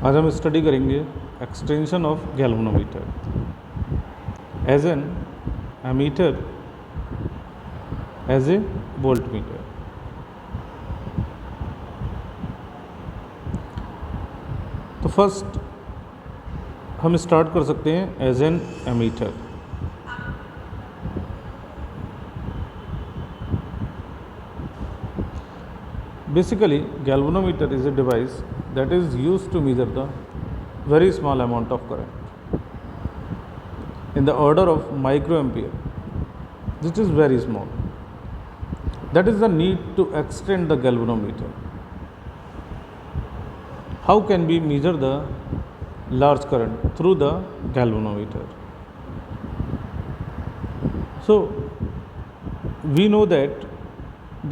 आज हम स्टडी करेंगे extension of galvanometer as an ammeter as a voltmeter. तो फर्स्ट हम स्टार्ट कर सकते हैं as an ammeter. Basically, galvanometer is a device that is used to measure the very small amount of current in the order of microampere, which is very small. That is the need to extend the galvanometer. How can we measure the large current through the galvanometer? So, we know that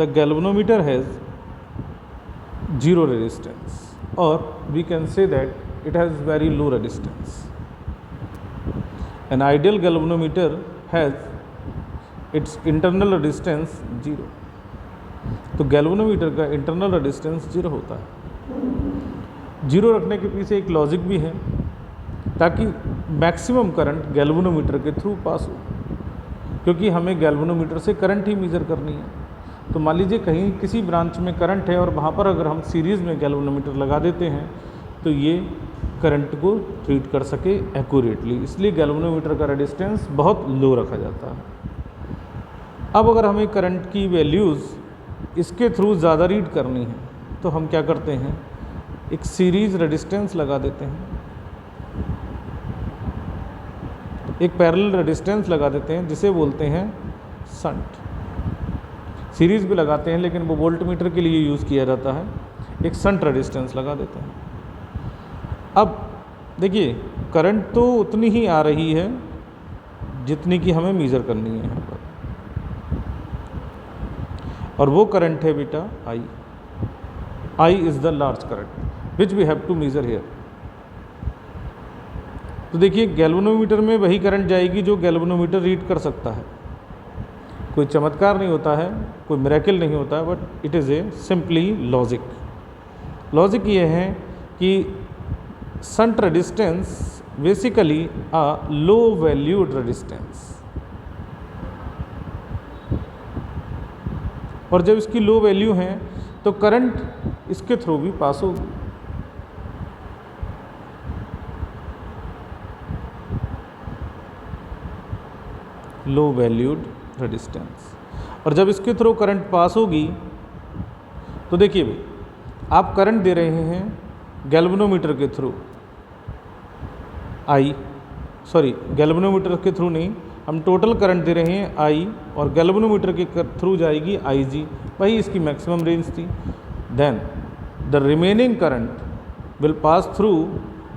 the galvanometer has zero resistance, or we can say that it has very low resistance. An ideal galvanometer has its internal resistance 0. तो galvanometer का internal resistance 0 होता है। 0 रखने के पीछे एक logic भी है, ताकि मैक्सिमम करंट गैल्वेनोमीटर के थ्रू पास हो, क्योंकि हमें गैल्वेनोमीटर से करंट ही मेज़र करनी है। तो मान लीजिए कहीं किसी ब्रांच में करंट है और वहाँ पर अगर हम सीरीज़ में गैल्वेनोमीटर लगा देते हैं तो ये करंट को ट्रीट कर सके एक्यूरेटली, इसलिए गैल्वेनोमीटर का रेजिस्टेंस बहुत लो रखा जाता है। अब अगर हमें करंट की वैल्यूज़ इसके थ्रू ज़्यादा रीड करनी है तो हम क्या करते हैं, एक सीरीज़ रेजिस्टेंस लगा देते हैं, एक पैरेलल रेजिस्टेंस लगा देते हैं जिसे बोलते हैं शंट। सीरीज़ भी लगाते हैं लेकिन वो वोल्टमीटर के लिए यूज़ किया जाता है, एक शंट रेजिस्टेंस लगा देते हैं। अब देखिए करंट तो उतनी ही आ रही है जितनी कि हमें मेज़र करनी है यहाँ पर, और वो करंट है बेटा I is the large current which we have to measure here. तो देखिए गैल्वेनोमीटर में वही करंट जाएगी जो गैल्वेनोमीटर रीड कर सकता है। कोई चमत्कार नहीं होता है, कोई मिरेकल नहीं होता है, but it is a simply logic. Logic ये है कि शंट रेजिस्टेंस बेसिकली अ लो वैल्यूड रेजिस्टेंस, और जब इसकी लो वैल्यू है तो करंट इसके थ्रू भी पास होगी। लो वैल्यूड रेजिस्टेंस, और जब इसके थ्रू करंट पास होगी तो देखिए भाई, आप करंट दे रहे हैं गैल्वेनोमीटर के थ्रू गैल्वेनोमीटर के थ्रू नहीं, हम टोटल करंट दे रहे हैं I, और गैल्वेनोमीटर के थ्रू जाएगी IG, वही इसकी मैक्सिमम रेंज थी। Then the remaining current will pass through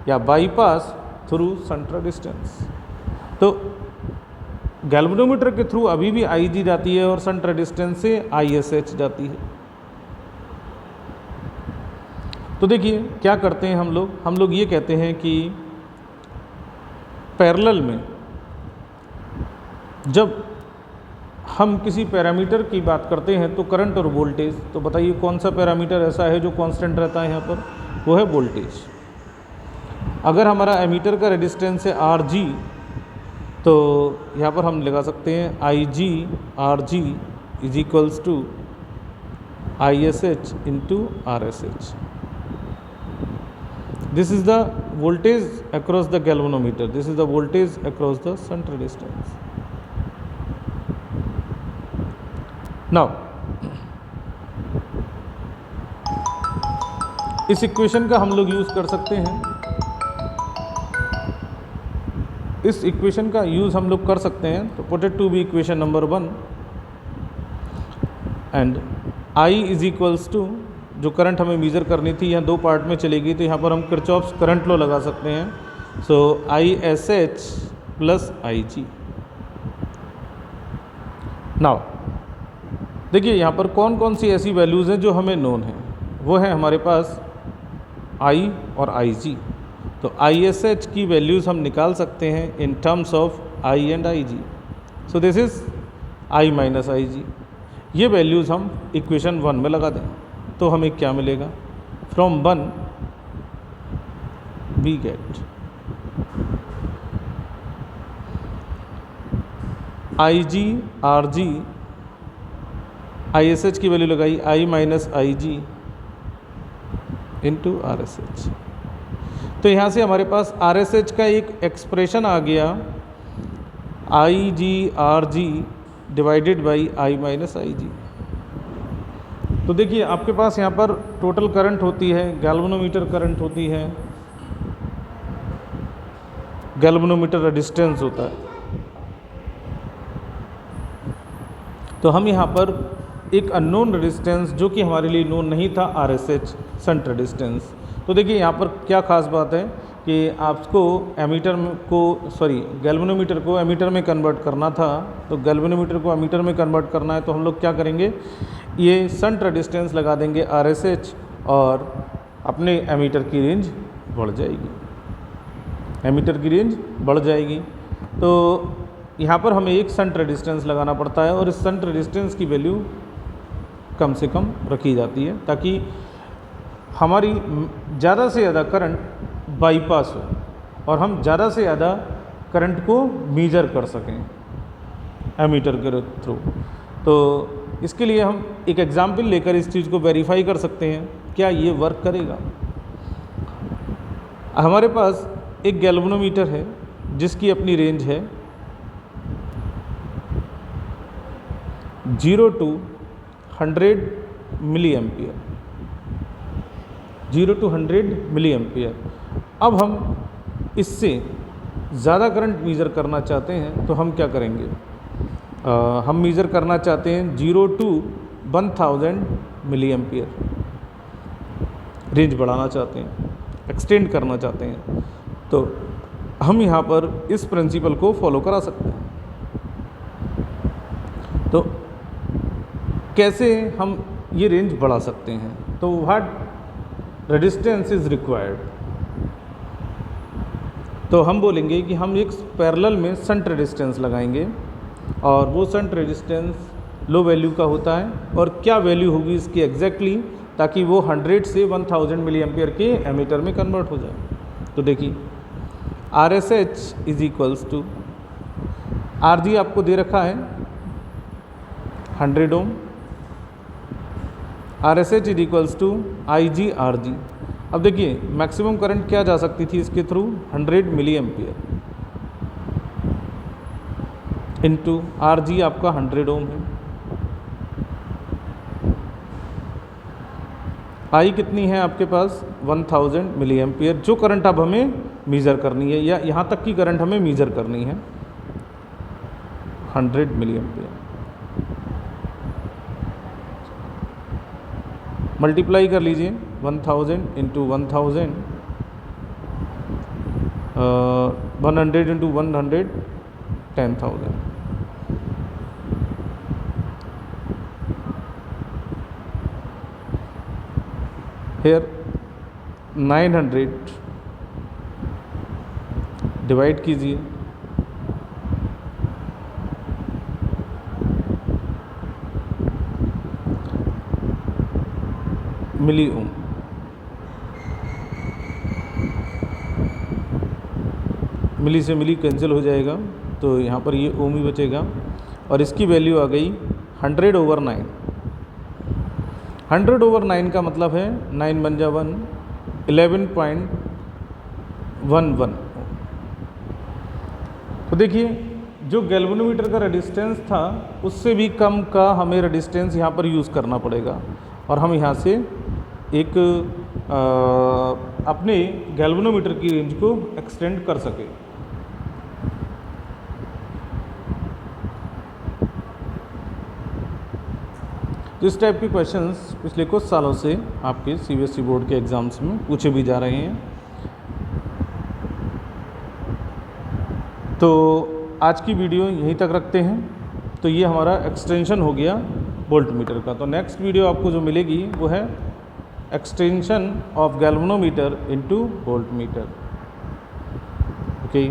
या बाईपास थ्रू शंट रेजिस्टेंस। तो गैल्वेनोमीटर के थ्रू अभी भी IG जाती है और शंट रेजिस्टेंस से ISH जाती है। तो देखिए क्या करते हैं हम लोग ये कहते हैं कि पैरेलल में जब हम किसी पैरामीटर की बात करते हैं तो करंट और वोल्टेज, तो बताइए कौन सा पैरामीटर ऐसा है जो कांस्टेंट रहता है यहाँ पर, वो है वोल्टेज। अगर हमारा एमीटर का रेजिस्टेंस है RG, तो यहाँ पर हम लगा सकते हैं IG RG is equals to ISH into RSH। This is the voltage across the galvanometer, this is the voltage across the shunt resistance. Now इस इक्वेशन का हम लोग यूज़ कर सकते हैं, इस इक्वेशन का यूज़ हम लोग कर सकते हैं। तो put it to be equation number 1, and I is equals to, जो करंट हमें मेज़र करनी थी यहाँ 2 पार्ट में चलेगी, तो यहाँ पर हम किरचॉफ्स करंट लॉ लगा सकते हैं। सो ISH प्लस IG। नाउ देखिए यहाँ पर कौन कौन सी ऐसी वैल्यूज़ हैं जो हमें नोन हैं, वो है हमारे पास I और IG। तो ISH की वैल्यूज़ हम निकाल सकते हैं in terms of I and IG। So this is I minus IG। ये वैल्यूज़ हम इक्वेशन 1 में लगा दें तो हमें क्या मिलेगा, from 1 we get IG RG, ISH की वैल्यू लगाई I minus IG into RSH। तो यहाँ से हमारे पास RSH का एक एक्सप्रेशन आ गया IG RG divided by I minus IG। तो देखिए आपके पास यहाँ पर टोटल करंट होती है, गैल्वेनोमीटर करंट होती है, गैल्वेनोमीटर रेजिस्टेंस होता है। तो हम यहाँ पर एक अननोन रेजिस्टेंस जो कि हमारे लिए नोन नहीं था, RSH शंट रेजिस्टेंस। तो देखिए यहाँ पर क्या खास बात है कि आपको गैल्वेनोमीटर को एमीटर में कन्वर्ट करना था। तो गैल्वेनोमीटर को एमीटर में कन्वर्ट करना है तो हम लोग क्या करेंगे, ये शंट रेजिस्टेंस लगा देंगे RSH और अपने एमीटर की रेंज बढ़ जाएगी, एमीटर की रेंज बढ़ जाएगी। तो यहाँ पर हमें एक शंट रेजिस्टेंस लगाना पड़ता है और इस शंट रेजिस्टेंस की वैल्यू कम से कम रखी जाती है ताकि हमारी ज़्यादा से ज़्यादा करंट बाईपास हो और हम ज़्यादा से ज़्यादा करंट को मेजर कर सकें एमीटर के थ्रू। तो इसके लिए हम एक एग्जाम्पल लेकर इस चीज़ को वेरीफाई कर सकते हैं, क्या ये वर्क करेगा। हमारे पास एक गैल्वेनोमीटर है जिसकी अपनी रेंज है 0 to 100 milliampere, 0 to 100 milliampere. अब हम इससे ज़्यादा करंट मेज़र करना चाहते हैं तो हम क्या करेंगे, हम मेज़र करना चाहते हैं 0 to 1000 मिली एम्पियर, रेंज बढ़ाना चाहते हैं, एक्सटेंड करना चाहते हैं। तो हम यहाँ पर इस प्रिंसिपल को फॉलो करा सकते हैं। तो कैसे हम ये रेंज बढ़ा सकते हैं, तो व्हाट रेजिस्टेंस इज़ रिक्वायर्ड। तो हम बोलेंगे कि हम एक पैरेलल में शंट रेजिस्टेंस लगाएंगे और वो शंट रेजिस्टेंस लो वैल्यू का होता है और क्या वैल्यू होगी इसकी एग्जैक्टली, ताकि वो 100 से 1000 मिली एम्पियर के एमीटर में कन्वर्ट हो जाए। तो देखिए RSH is equals to RG आपको दे रखा है 100 ohm, RSH is equals to IG RG। अब देखिए मैक्सिमम करंट क्या जा सकती थी इसके through, 100 milliampere into RG आपका 100 ओम है। I कितनी है आपके पास 1000 मिली एम्पियर, जो करंट अब हमें मेज़र करनी है या यहाँ तक की करंट हमें मेज़र करनी है 100 मिली एम्पियर। मल्टीप्लाई कर लीजिए 1000 इंटू 1000, 100 इंटू 100, 10,000। here 900 डिवाइड कीजिए मिली ओम। मिली से मिली कैंसिल हो जाएगा तो यहाँ पर ये ओम ही बचेगा और इसकी वैल्यू आ गई 100/9। 100/9 का मतलब है 9 बन जा 1, 11.11। तो देखिए जो गैल्वेनोमीटर का रेजिस्टेंस था उससे भी कम का हमें रेजिस्टेंस यहाँ पर यूज़ करना पड़ेगा और हम यहाँ से एक अपने गैल्वेनोमीटर की रेंज को एक्सटेंड कर सके। तो इस टाइप के क्वेश्चंस पिछले कुछ सालों से आपके CBSE बोर्ड के एग्ज़ाम्स में पूछे भी जा रहे हैं। तो आज की वीडियो यहीं तक रखते हैं। तो ये हमारा एक्सटेंशन हो गया वोल्टमीटर का। तो नेक्स्ट वीडियो आपको जो मिलेगी वो है extension of galvanometer into voltmeter. Okay.